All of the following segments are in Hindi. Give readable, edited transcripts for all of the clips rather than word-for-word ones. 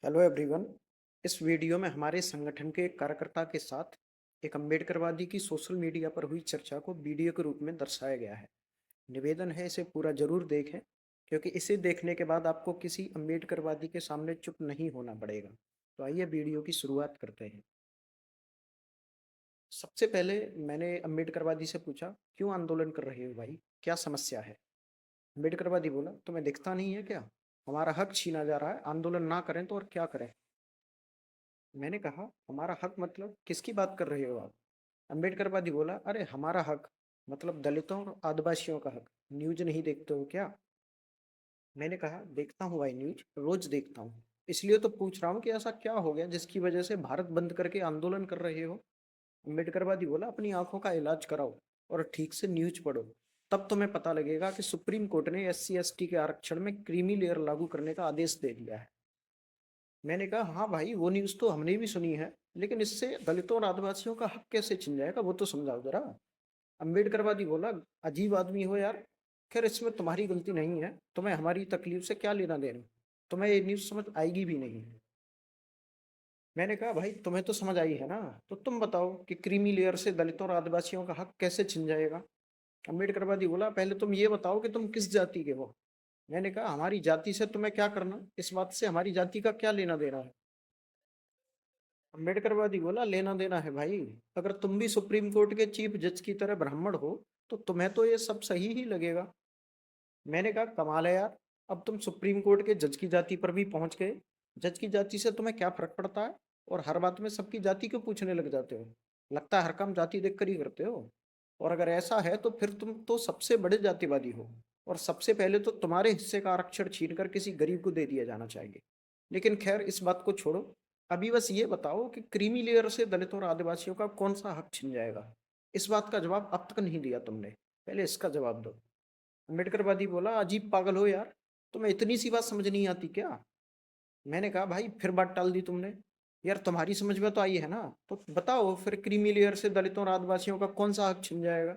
Hello everyone. इस वीडियो में हमारे संगठन के एक कार्यकर्ता के साथ एक अम्बेडकरवादी की सोशल मीडिया पर हुई चर्चा को वीडियो के रूप में दर्शाया गया है। निवेदन है इसे पूरा जरूर देखें, क्योंकि इसे देखने के बाद आपको किसी अम्बेडकरवादी के सामने चुप नहीं होना पड़ेगा। तो आइए वीडियो की शुरुआत करते हैं। सबसे पहले मैंने अम्बेडकरवादी से पूछा, क्यों आंदोलन कर रहे हो भाई, क्या समस्या है? अम्बेडकरवादी बोला, तुम्हें दिखता नहीं है क्या? हमारा हक छीना जा रहा है, आंदोलन ना करें तो और क्या करें? मैंने कहा, हमारा हक मतलब किसकी बात कर रहे हो आप? अम्बेडकरवादी बोला, अरे हमारा हक मतलब दलितों और आदिवासियों का हक। न्यूज नहीं देखते हो क्या? मैंने कहा, देखता हूँ भाई, न्यूज रोज देखता हूँ। इसलिए तो पूछ रहा हूँ कि ऐसा क्या हो गया जिसकी वजह से भारत बंद करके आंदोलन कर रहे हो? अम्बेडकरवादी बोला, अपनी आंखों का इलाज कराओ और ठीक से न्यूज पढ़ो। तब तुम्हें पता लगेगा कि सुप्रीम कोर्ट ने SC ST के आरक्षण में क्रीमी लेयर लागू करने का आदेश दे दिया है। मैंने कहा, हाँ भाई, वो न्यूज़ तो हमने भी सुनी है, लेकिन इससे दलितों और आदिवासियों का हक कैसे छिन जाएगा, वो तो समझाओ जरा। अम्बेडकरवादी बोला, अजीब आदमी हो यार। खैर, इसमें तुम्हारी गलती नहीं है, तुम्हें हमारी तकलीफ से क्या लेना देना, तुम्हें ये न्यूज़ समझ आएगी भी नहीं। मैंने कहा, भाई तुम्हें तो समझ आई है ना, तो तुम बताओ कि क्रीमी लेयर से दलितों और आदिवासियों का हक कैसे छिन जाएगा? अम्बेडकरवादी बोला, पहले तुम ये बताओ कि तुम किस जाति के हो। मैंने कहा, हमारी जाति से तुम्हें क्या करना, इस बात से हमारी जाति का क्या लेना देना है? अम्बेडकरवादी बोला, लेना देना है भाई। अगर तुम भी सुप्रीम कोर्ट के चीफ जज की तरह ब्राह्मण हो, तो तुम्हें तो ये सब सही ही लगेगा। मैंने कहा, कमाल है यार, अब तुम सुप्रीम कोर्ट के जज की जाति पर भी पहुंच गए। जज की जाति से तुम्हें क्या फर्क पड़ता है? और हर बात में सबकी जाति क्यों पूछने लग जाते हो? लगता है हर काम जाति देखकर ही करते हो। और अगर ऐसा है तो फिर तुम तो सबसे बड़े जातिवादी हो। और सबसे पहले तो तुम्हारे हिस्से का आरक्षण छीनकर किसी गरीब को दे दिया जाना चाहिए। लेकिन खैर, इस बात को छोड़ो। अभी बस ये बताओ कि क्रीमी लेयर से दलितों और आदिवासियों का कौन सा हक छिन जाएगा? इस बात का जवाब अब तक नहीं दिया तुमने, पहले इसका जवाब दो। अम्बेडकरवादी बोला, अजीब पागल हो यार, तुम्हें इतनी सी बात समझ नहीं आती क्या? मैंने कहा, भाई फिर बात टाल दी तुमने। यार तुम्हारी समझ में तो आई है ना, तो बताओ फिर क्रीमी लेयर से दलितों और आदिवासियों का कौन सा हक छिन जाएगा?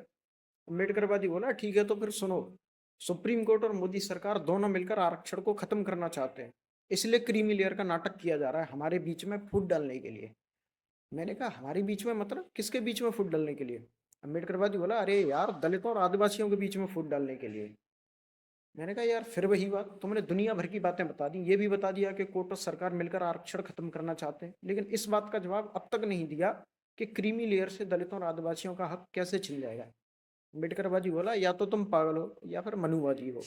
अम्बेडकरवादी बोला, ठीक है तो फिर सुनो। सुप्रीम कोर्ट और मोदी सरकार दोनों मिलकर आरक्षण को खत्म करना चाहते हैं। इसलिए क्रीमी लेयर का नाटक किया जा रहा है हमारे बीच में फूट डालने के लिए। मैंने कहा, हमारे बीच में मतलब किसके बीच में फूट डालने के लिए? अम्बेडकरवादी बोला, अरे यार, दलितों और आदिवासियों के बीच में फूट डालने के लिए। मैंने कहा, यार फिर वही बात, तुमने दुनिया भर की बातें बता दी, ये भी बता दिया कि कोर्ट और सरकार मिलकर आरक्षण खत्म करना चाहते हैं, लेकिन इस बात का जवाब अब तक नहीं दिया कि क्रीमी लेयर से दलितों और आदिवासियों का हक कैसे छिन जाएगा। अम्बेडकरवादी बोला, या तो तुम पागल हो या फिर मनुवादी हो।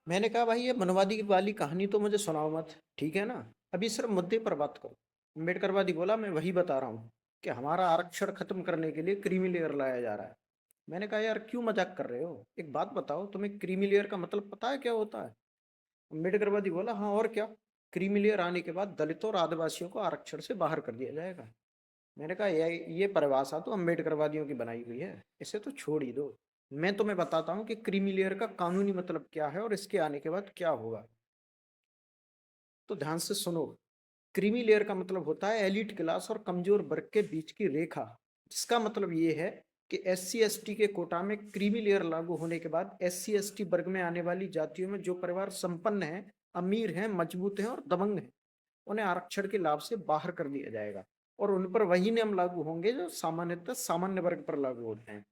मैंने कहा, भाई ये मनुवादी वाली कहानी तो मुझे सुनाओ मत, ठीक है ना? अभी सिर्फ मुद्दे पर बात करो। अम्बेडकरवादी बोला, मैं वही बता रहा हूँ कि हमारा आरक्षण खत्म करने के लिए क्रीमी लेयर लाया जा रहा है। मैंने कहा, यार क्यों मजाक कर रहे हो, एक बात बताओ, तुम्हें क्रीमी लेयर का मतलब पता है क्या होता है? अम्बेडकरवादी बोला, हाँ और क्या, क्रीमी लेयर आने के बाद दलितों और आदिवासियों को आरक्षण से बाहर कर दिया जाएगा। मैंने कहा, ये परिभाषा तो अम्बेडकरवादियों की बनाई हुई है, इसे तो छोड़ ही दो। मैं तुम्हें बताता हूँ कि क्रीमी लेयर का कानूनी मतलब क्या है और इसके आने के बाद क्या होगा। तो ध्यान से सुनो। क्रीमी लेयर का मतलब होता है एलिट क्लास और कमजोर वर्ग के बीच की रेखा। जिसका मतलब ये है कि SC ST के कोटा में क्रीमी लेयर लागू होने के बाद SC ST वर्ग में आने वाली जातियों में जो परिवार संपन्न है, अमीर हैं, मजबूत हैं और दबंग हैं, उन्हें आरक्षण के लाभ से बाहर कर दिया जाएगा। और उन पर वही नियम लागू होंगे जो सामान्यतः सामान्य वर्ग पर लागू होते हैं।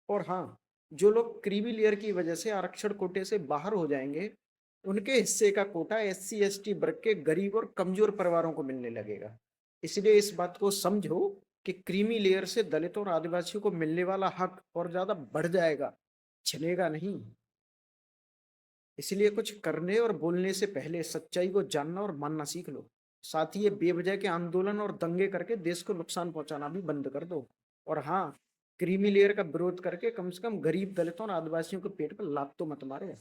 और हाँ, जो लोग क्रीमी लेयर की वजह से आरक्षण कोटे से बाहर हो जाएंगे, उनके हिस्से का कोटा SC ST वर्ग के गरीब और कमजोर परिवारों को मिलने लगेगा। इसलिए इस बात को समझो कि क्रीमी लेयर से दलितों और आदिवासियों को मिलने वाला हक और ज्यादा बढ़ जाएगा, छिनेगा नहीं। इसलिए कुछ करने और बोलने से पहले सच्चाई को जानना और मानना सीख लो। साथ ही ये बेवजह के आंदोलन और दंगे करके देश को नुकसान पहुंचाना भी बंद कर दो। और हाँ, क्रीमी लेयर का विरोध करके कम से कम गरीब दलितों और आदिवासियों के पेट पर लात तो मत मारो।